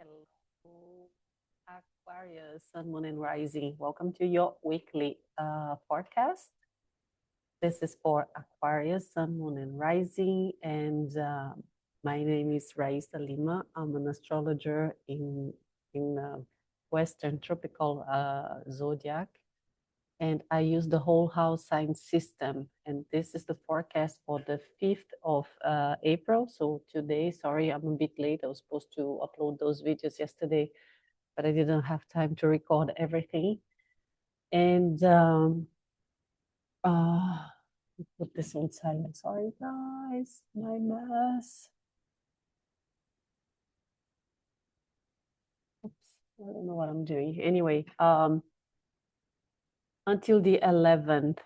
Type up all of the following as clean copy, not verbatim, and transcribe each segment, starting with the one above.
Hello, Aquarius, Sun, Moon, and Rising. Welcome to your weekly podcast. This is for Aquarius, Sun, Moon, and Rising. And my name is Raisa Lima. I'm an astrologer in Western Tropical Zodiac. And I use the whole house sign system. And this is the forecast for the 5th of April. So today, sorry, I'm a bit late. I was supposed to upload those videos yesterday, but I didn't have time to record everything. And uh, put this on silent. Sorry, guys, my mess. Oops, I don't know what I'm doing. Anyway, until the 11th.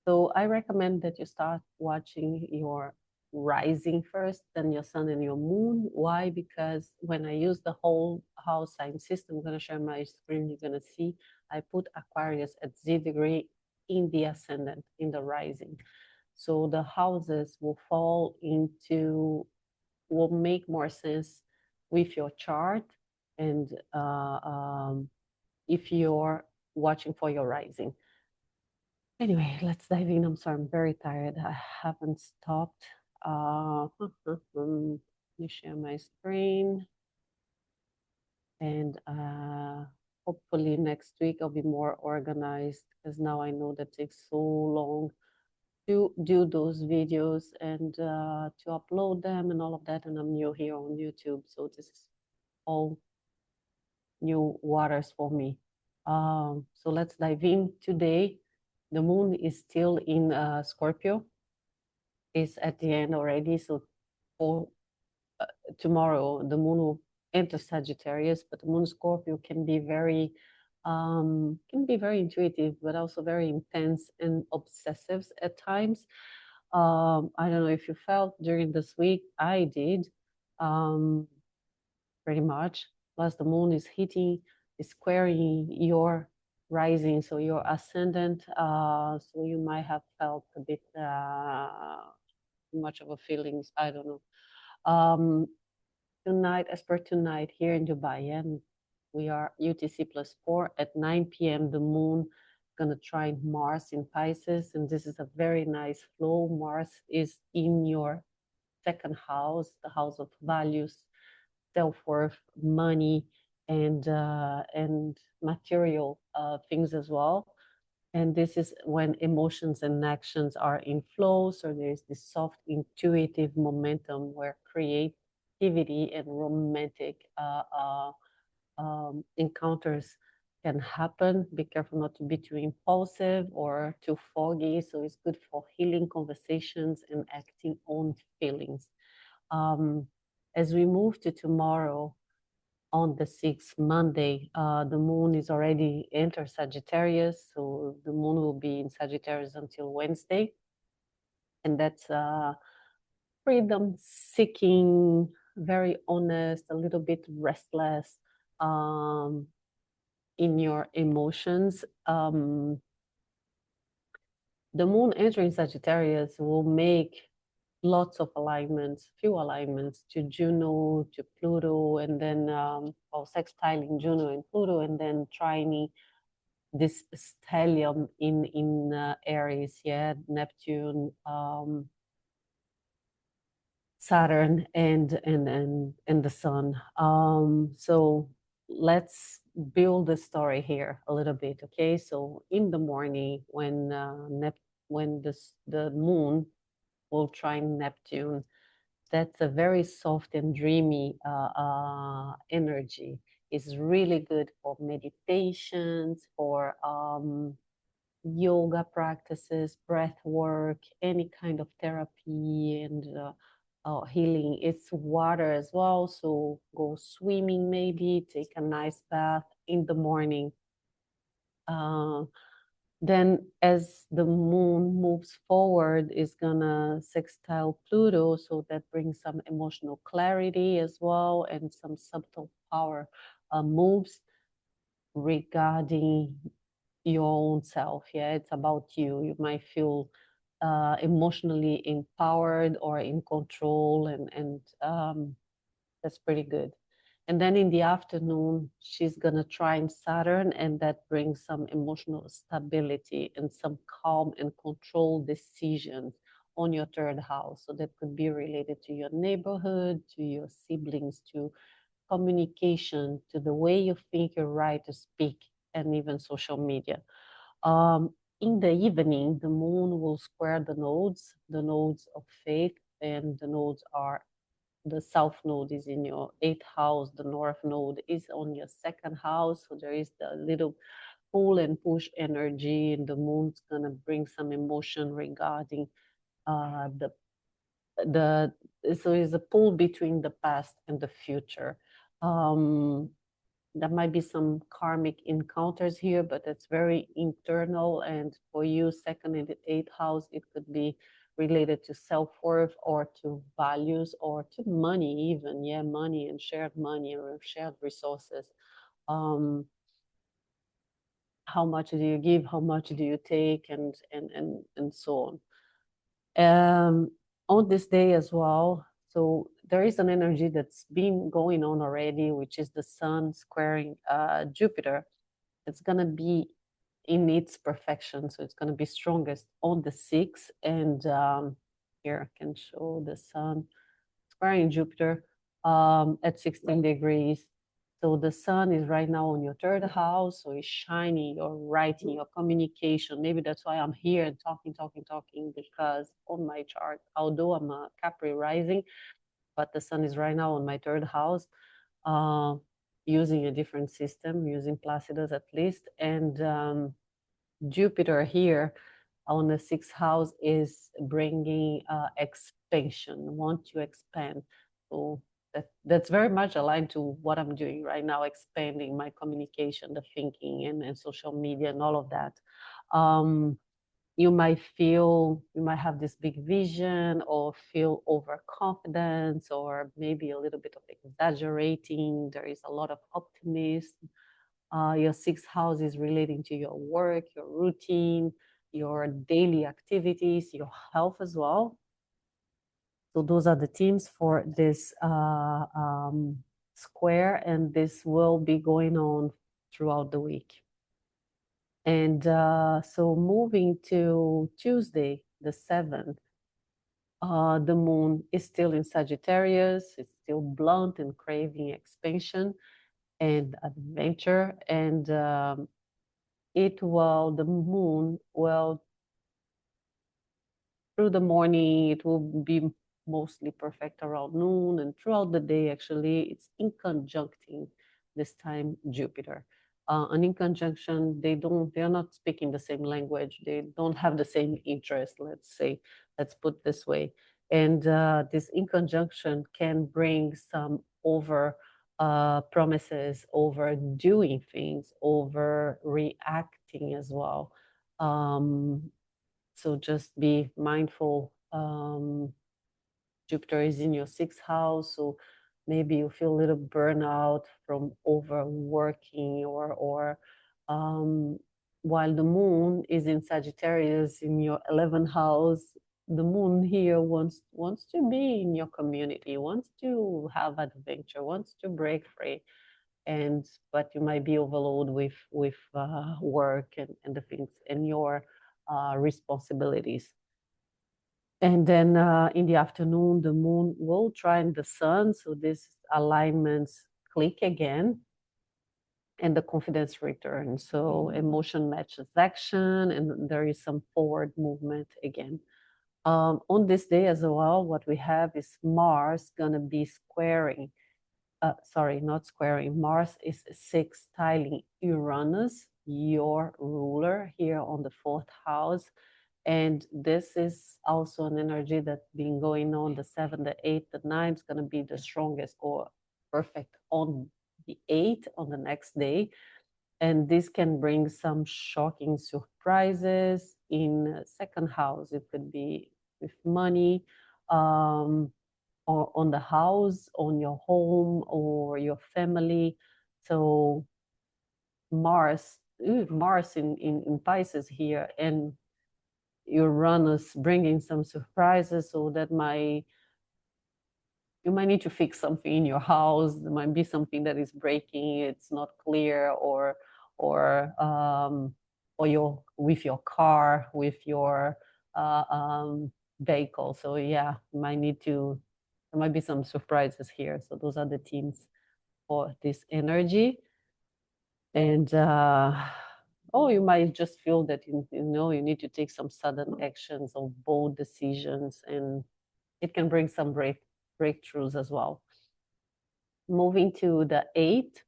So I recommend that you start watching your rising first, then your sun and your moon. Why? Because when I use the whole house sign system, I'm going to share my screen. You're going to see I put Aquarius at Z degree in the ascendant, in the rising. So the houses will make more sense with your chart. And if you're watching for your rising. Anyway, let's dive in. I'm sorry, I'm very tired. I haven't stopped. Let me share my screen. And hopefully next week I'll be more organized because now I know that takes so long to do those videos and to upload them and all of that. And I'm new here on YouTube, so this is all new waters for me. So let's dive in today. The moon is still in Scorpio. It's at the end already. So for tomorrow, the moon will enter Sagittarius, but the moon Scorpio can be very intuitive, but also very intense and obsessive at times. I don't know if you felt during this week. I did, pretty much. Plus, the moon is squaring your rising, so your ascendant. So you might have felt a bit much of a feelings. I don't know. Tonight, as per tonight here in Dubai, and we are UTC +4 at 9 p.m. The moon gonna try Mars in Pisces, and this is a very nice flow. Mars is in your second house, the house of values, self-worth, money, and material things as well. And this is when emotions and actions are in flow. So there's this soft, intuitive momentum where creativity and romantic encounters can happen. Be careful not to be too impulsive or too foggy. So it's good for healing conversations and acting on feelings. Um, as we move to tomorrow, on the 6th, Monday, the moon is already entered Sagittarius. So the moon will be in Sagittarius until Wednesday. And that's freedom seeking, very honest, a little bit restless in your emotions. The moon entering Sagittarius will make lots of alignments, few alignments to Juno, to Pluto, and then sextiling Juno and Pluto, and then trining this stellium in Aries, yeah, Neptune, Saturn, and the Sun. So let's build the story here a little bit, okay? So in the morning, when the moon will trine Neptune, that's a very soft and dreamy energy. It's really good for meditations, for yoga practices, breath work, any kind of therapy and healing. It's water as well, so go swimming maybe, take a nice bath in the morning. Then as the moon moves forward, is gonna sextile Pluto, so that brings some emotional clarity as well and some subtle power moves regarding your own self. Yeah, it's about you. You might feel emotionally empowered or in control, and that's pretty good. And then in the afternoon, she's going to trine Saturn, and that brings some emotional stability and some calm and control decisions on your third house. So that could be related to your neighborhood, to your siblings, to communication, to the way you think, you write, to speak, and even social media. In the evening, the moon will square the nodes of faith, and the nodes are the south node is in your eighth house, the north node is on your second house. So there is the little pull and push energy, and the moon's gonna bring some emotion regarding the the so it's a pull between the past and the future. Um, there might be some karmic encounters here, but it's very internal. And for you, second and eighth house, it could be related to self-worth or to values or to money even. Yeah, money and shared money or shared resources. Um, how much do you give? How much do you take? And so on. On this day as well, so there is an energy that's been going on already, which is the sun squaring Jupiter. It's going to be in its perfection. So it's going to be strongest on the 6th. And here I can show the sun squaring Jupiter at 16 degrees. So the sun is right now on your third house. So it's shining your writing, your communication. Maybe that's why I'm here and talking, because on my chart, although I'm a Capri rising, but the sun is right now on my third house, uh, using a different system, using Placidus at least. And Jupiter here on the 6th house is bringing expansion, want to expand. So that's very much aligned to what I'm doing right now, expanding my communication, the thinking, and social media and all of that. You might have this big vision or feel overconfident or maybe a little bit of exaggerating. There is a lot of optimism. Your 6th house is relating to your work, your routine, your daily activities, your health as well. So those are the themes for this square, and this will be going on throughout the week. And so moving to Tuesday, the 7th, the moon is still in Sagittarius. It's still blunt and craving expansion and adventure. And the moon will, through the morning, it will be mostly perfect around noon, and throughout the day, actually, it's in conjuncting this time Jupiter. An in conjunction, they're not speaking the same language. They don't have the same interest, let's put this way. And this in conjunction can bring some over promises, over doing things, over reacting as well. So just be mindful. Jupiter is in your 6th house, so maybe you feel a little burnout from overworking, or while the moon is in Sagittarius in your 11th house, the moon here wants to be in your community, wants to have adventure, wants to break free. But you might be overloaded with work and the things and your responsibilities. And then in the afternoon, the moon will trine the sun. So these alignments click again and the confidence returns. So emotion matches action, and there is some forward movement again. On this day as well, what we have is Mars going to be squaring. Sorry, not squaring. Mars is sextiling Uranus, your ruler, here on the 4th house. And this is also an energy that's been going on the 7th, the 8th, the 9th is going to be the strongest or perfect on the 8th on the next day. And this can bring some shocking surprises in second house. It could be with money, or on the house, on your home, or your family. So Mars in Pisces here, and Uranus bringing some surprises, so that you might need to fix something in your house. There might be something that is breaking, it's not clear, or your with your car, with your vehicle. So yeah, you might need to. There might be some surprises here. So those are the themes for this energy. And oh, you might just feel that you know you need to take some sudden actions or bold decisions, and it can bring some breakthroughs as well. Moving to the 8th,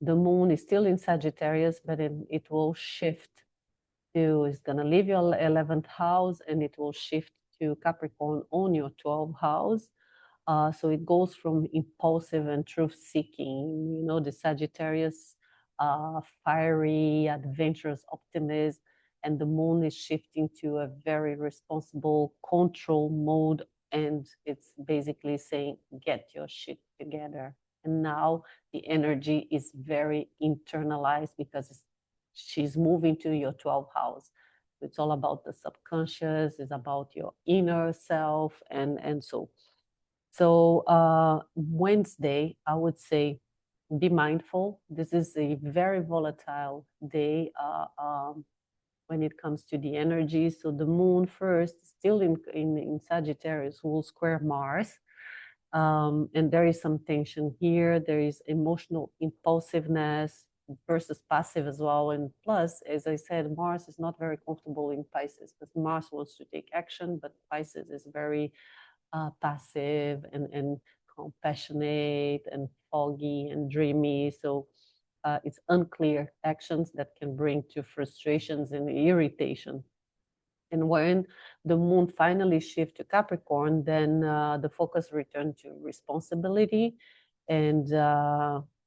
the moon is still in Sagittarius, but it will shift to, it's going to leave your 11th house and it will shift to Capricorn on your 12th house. So it goes from impulsive and truth seeking, you know, the Sagittarius, fiery, adventurous optimist, and the moon is shifting to a very responsible control mode. And it's basically saying, get your shit together. And now the energy is very internalized because she's moving to your 12th house. It's all about the subconscious, it's about your inner self, and so Wednesday, I would say, be mindful. This is a very volatile day when it comes to the energy. So the moon first, still in Sagittarius, will square Mars. And there is some tension here. There is emotional impulsiveness versus passive as well. And plus, as I said, Mars is not very comfortable in Pisces because Mars wants to take action, but Pisces is very passive and compassionate and foggy and dreamy. So it's unclear actions that can bring to frustrations and irritation. And when the moon finally shifts to Capricorn, then the focus returns to responsibility, and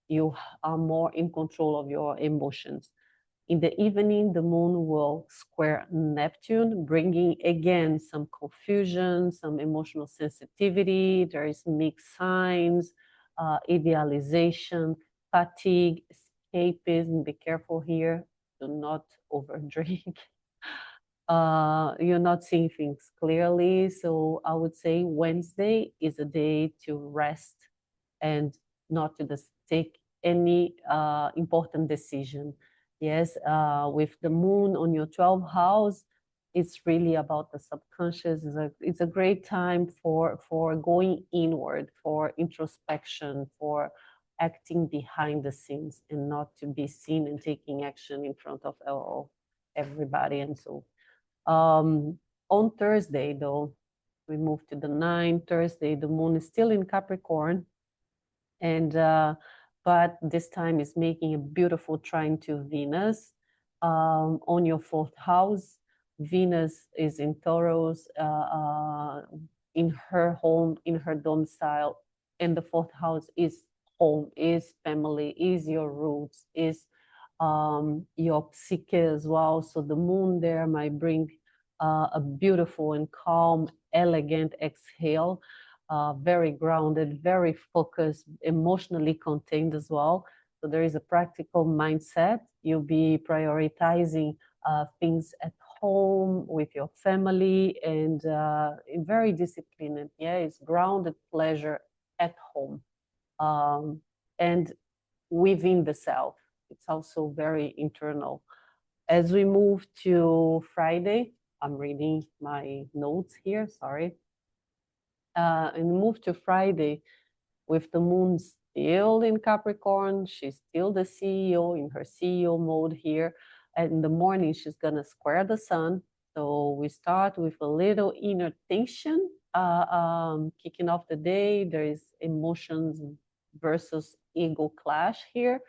you are more in control of your emotions. In the evening, the moon will square Neptune, bringing again some confusion, some emotional sensitivity. There is mixed signs, idealization, fatigue, escapism. Be careful here. Do not overdrink. You're not seeing things clearly. So I would say Wednesday is a day to rest and not to just take any important decision. Yes, with the moon on your 12th house, it's really about the subconscious. It's a great time for going inward, for introspection, for acting behind the scenes and not to be seen and taking action in front of everybody. And so on Thursday, though, we move to the 9th. Thursday, the moon is still in Capricorn, and but this time is making a beautiful trine to Venus on your 4th house. Venus is in Taurus, in her home, in her domicile, and the 4th house is home, is family, is your roots, is your psyche as well. So the moon there might bring a beautiful and calm, elegant exhale, very grounded, very focused, emotionally contained as well. So there is a practical mindset. You'll be prioritizing things at home with your family and very disciplined. Yeah, it's grounded pleasure at home and within the self. It's also very internal. As we move to Friday, I'm reading my notes here, sorry. And move to Friday with the moon still in Capricorn. She's still the CEO in her CEO mode here. And in the morning, she's gonna square the sun. So we start with a little inner tension, kicking off the day. There is emotions versus ego clash here,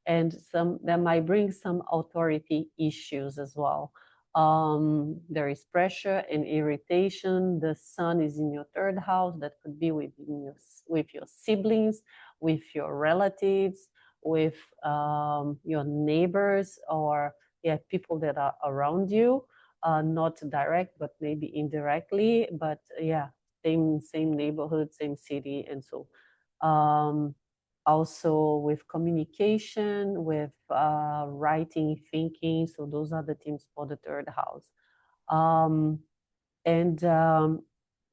and some that might bring some authority issues as well. There is pressure and irritation. The sun is in your 3rd house. That could be with your siblings, with your relatives, with your neighbors, or people that are around you. Not direct, but maybe indirectly. But yeah, same neighborhood, same city, and so. Also with communication, with writing, thinking. So those are the themes for the 3rd house. And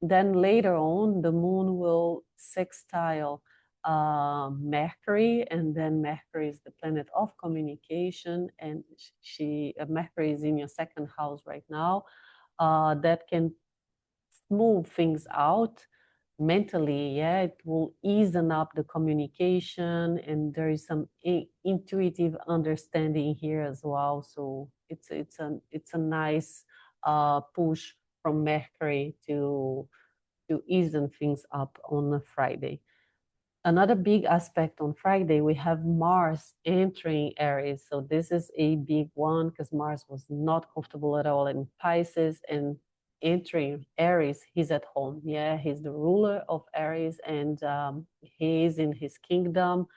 then later on, the moon will sextile Mercury, and then Mercury is the planet of communication, and Mercury is in your second house right now. That can smooth things out mentally. Yeah, it will easen up the communication, and there is some intuitive understanding here as well. So it's a nice push from Mercury to easen things up on a Friday. Another big aspect on Friday, we have Mars entering Aries. So this is a big one because Mars was not comfortable at all in Pisces, and entering Aries, he's at home. Yeah, he's the ruler of Aries, and he's in his kingdom.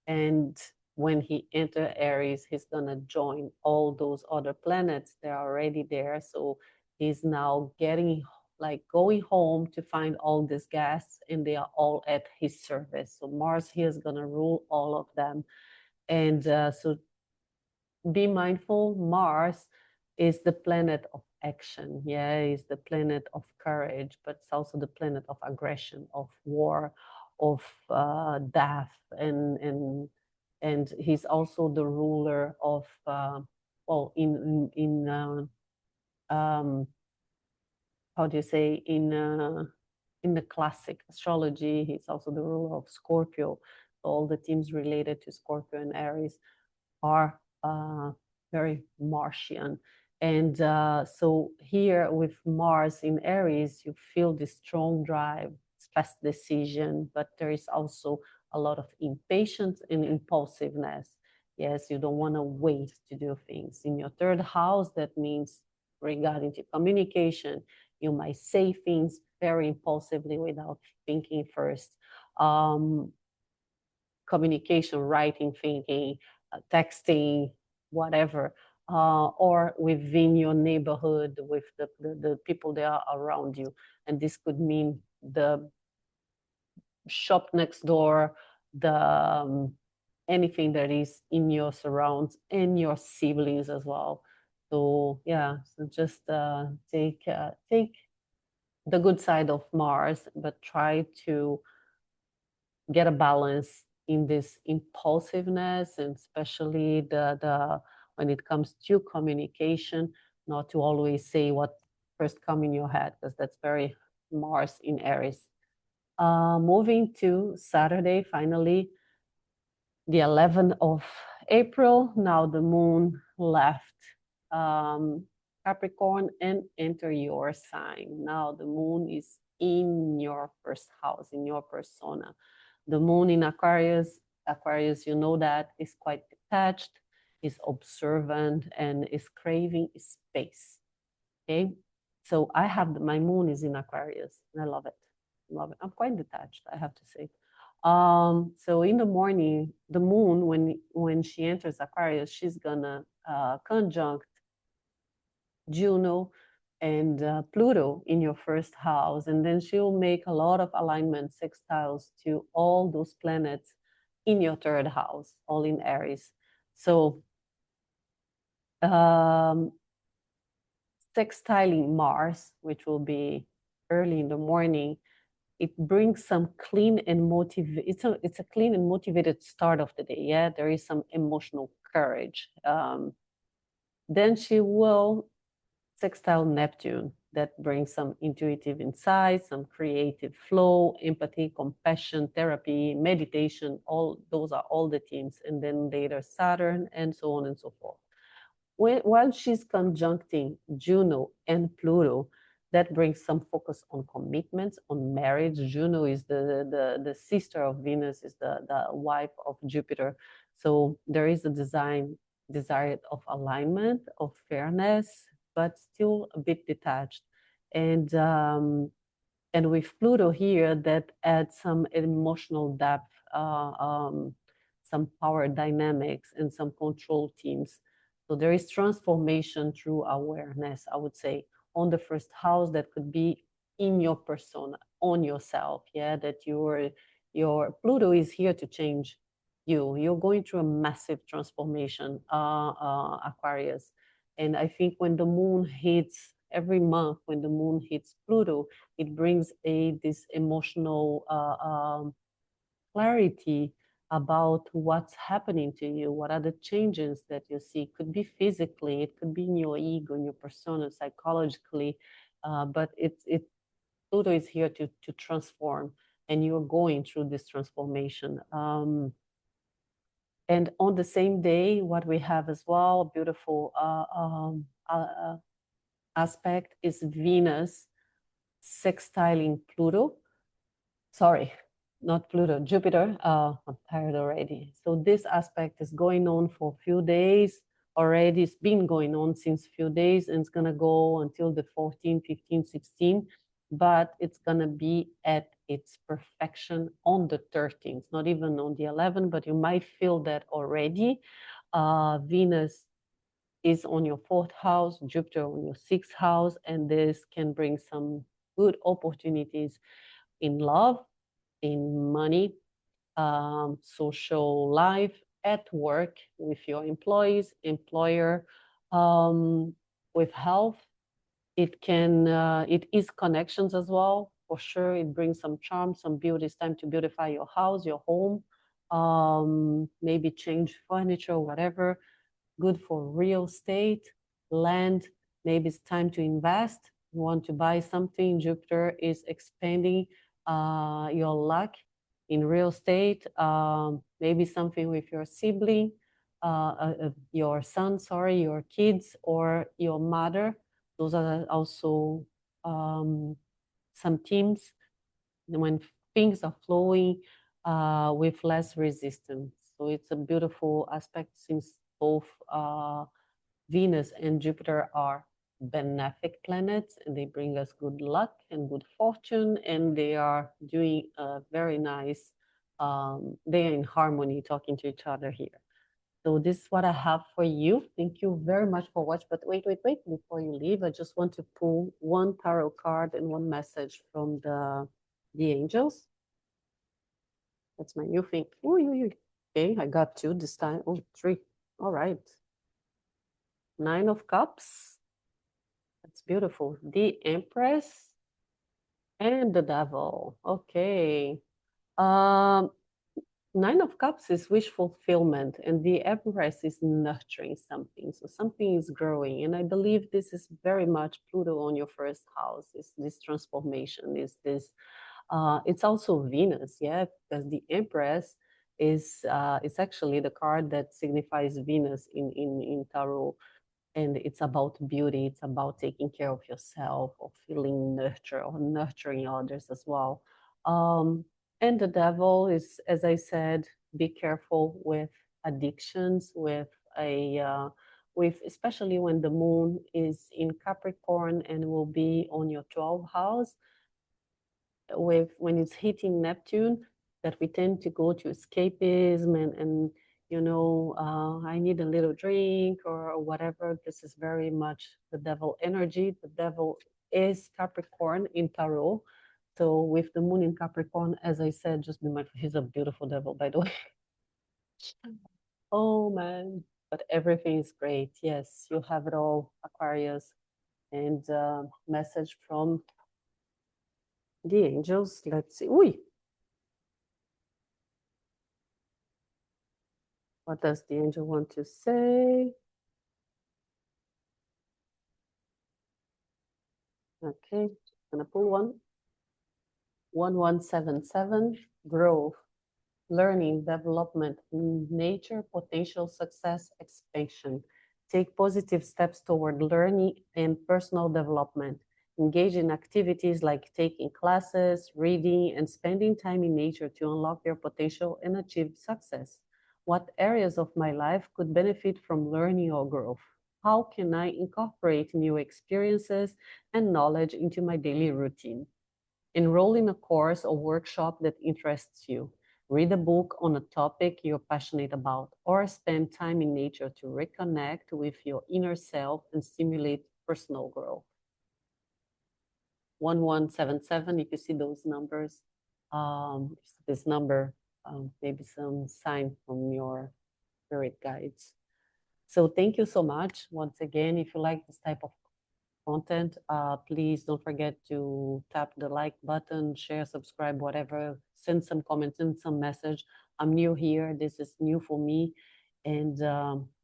And when he enter Aries, he's gonna join all those other planets. They're already there. So he's now getting, like, going home to find all these guests, and they are all at his service. So Mars here is gonna rule all of them. And so be mindful, Mars is the planet of action. Yeah, it's the planet of courage, but it's also the planet of aggression, of war, of death, and he's also the ruler of well, um, how do you say, in the classic astrology, he's also the ruler of Scorpio. All the teams related to Scorpio and Aries are very Martian. And so here with Mars in Aries, you feel this strong drive, fast decision, but there is also a lot of impatience and impulsiveness. Yes, you don't want to wait to do things. In your third house, that means regarding to communication, you might say things very impulsively without thinking first. Um, Communication, writing, thinking, texting, whatever, or within your neighborhood with the people that are around you. And this could mean the shop next door, the anything that is in your surrounds, and your siblings as well. So yeah, so just take the good side of Mars, but try to get a balance in this impulsiveness, and especially the when it comes to communication, not to always say what first come in your head, because that's very Mars in Aries. Moving to Saturday, finally, the 11th of April. Now the moon left um, Capricorn and enter your sign. Now the moon is in your first house, in your persona. The moon in Aquarius, Aquarius, you know that, is quite detached, is observant, and is craving space. Okay, so I have my moon is in Aquarius, and I love it. Love it. I'm quite detached, I have to say. So in the morning, the moon, when she enters Aquarius, she's gonna conjunct Juno and Pluto in your first house, and then she'll make a lot of alignments, sextiles to all those planets in your third house, all in Aries. So sextiling Mars, which will be early in the morning, it brings some clean and motivated. It's a clean and motivated start of the day. Yeah, there is some emotional courage. Then she will sextile Neptune. That brings some intuitive insight, some creative flow, empathy, compassion, therapy, meditation. All those are all the themes. And then later Saturn, and so on and so forth. While she's conjuncting Juno and Pluto, that brings some focus on commitments, on marriage. Juno is the sister of Venus, is the wife of Jupiter. So there is a desire of alignment, of fairness, but still a bit detached. And with Pluto here, that adds some emotional depth, some power dynamics, and some control teams. So there is transformation through awareness, I would say, on the first house. That could be in your persona, on yourself. Yeah, that your Pluto is here to change you. You're going through a massive transformation, Aquarius. And I think when the moon hits every month when the moon hits Pluto, it brings this emotional clarity about what's happening to you, what are the changes that you see. It could be physically, it could be in your ego, in your persona, psychologically, but Pluto is here to transform, and you're going through this transformation. And on the same day, what we have as well, a beautiful aspect is Venus sextiling Pluto. Sorry, not Pluto, Jupiter. I'm tired already. So this aspect is going on for a few days already. It's been going on since a few days, and it's going to go until the 14, 15, 16. But it's going to be at its perfection on the 13th, not even on the 11th, but you might feel that already. Venus is on your fourth house, Jupiter on your sixth house, and this can bring some good opportunities in love, in money, social life, at work, with your employees, employer, with health. It is connections as well, for sure. It brings some charm, some beauty. It's time to beautify your house, your home, maybe change furniture, whatever. Good for real estate, land. Maybe it's time to invest. You want to buy something. Jupiter is expanding your luck in real estate. Maybe something with your sibling, your son, sorry, your kids, or your mother. Those are also some themes when things are flowing with less resistance. So it's a beautiful aspect since both Venus and Jupiter are benefic planets, and they bring us good luck and good fortune, and they are doing a very nice, they are in harmony talking to each other here. So this is what I have for you. Thank you very much for watching. But wait. Before you leave, I just want to pull one tarot card and one message from the angels. That's my new thing. Ooh. Okay, I got two this time. Oh, three. All right. Nine of Cups. That's beautiful. The Empress and the Devil. Okay. Um, Nine of Cups is wish fulfillment, and the Empress is nurturing something. So something is growing, and I believe this is very much Pluto on your first house. Is this transformation? Is this? It's also Venus, yeah, because the Empress is it's actually the card that signifies Venus in tarot, and it's about beauty. It's about taking care of yourself, or feeling nurture, or nurturing others as well. And the Devil is, as I said, be careful with addictions, with especially when the moon is in Capricorn and will be on your 12th house, with when it's hitting Neptune, that we tend to go to escapism and I need a little drink or whatever. This is very much the devil energy. The devil is Capricorn in tarot. So with the moon in Capricorn, as I said, just be mindful. He's a beautiful devil, by the way. Oh man, but everything is great. Yes, you have it all, Aquarius. And message from the angels. Let's see. Ooh, what does the angel want to say? Okay, gonna pull one. 1177, growth, learning, development, nature, potential, success, expansion. Take positive steps toward learning and personal development. Engage in activities like taking classes, reading, and spending time in nature to unlock your potential and achieve success. What areas of my life could benefit from learning or growth? How can I incorporate new experiences and knowledge into my daily routine? Enroll in a course or workshop that interests you. Read a book on a topic you're passionate about, or spend time in nature to reconnect with your inner self and stimulate personal growth. 1177, if you see those numbers, this number, maybe some sign from your spirit guides. So thank you so much. Once again, if you like this type of content. Please don't forget to tap the like button, share, subscribe, whatever. Send some comments, send some message. I'm new here. This is new for me, and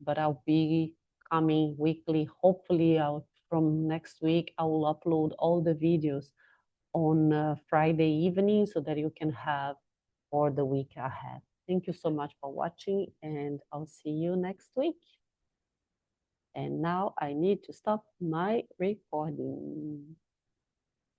but I'll be coming weekly. Hopefully, from next week I will upload all the videos on Friday evening so that you can have for the week ahead. Thank you so much for watching, and I'll see you next week. And now I need to stop my recording.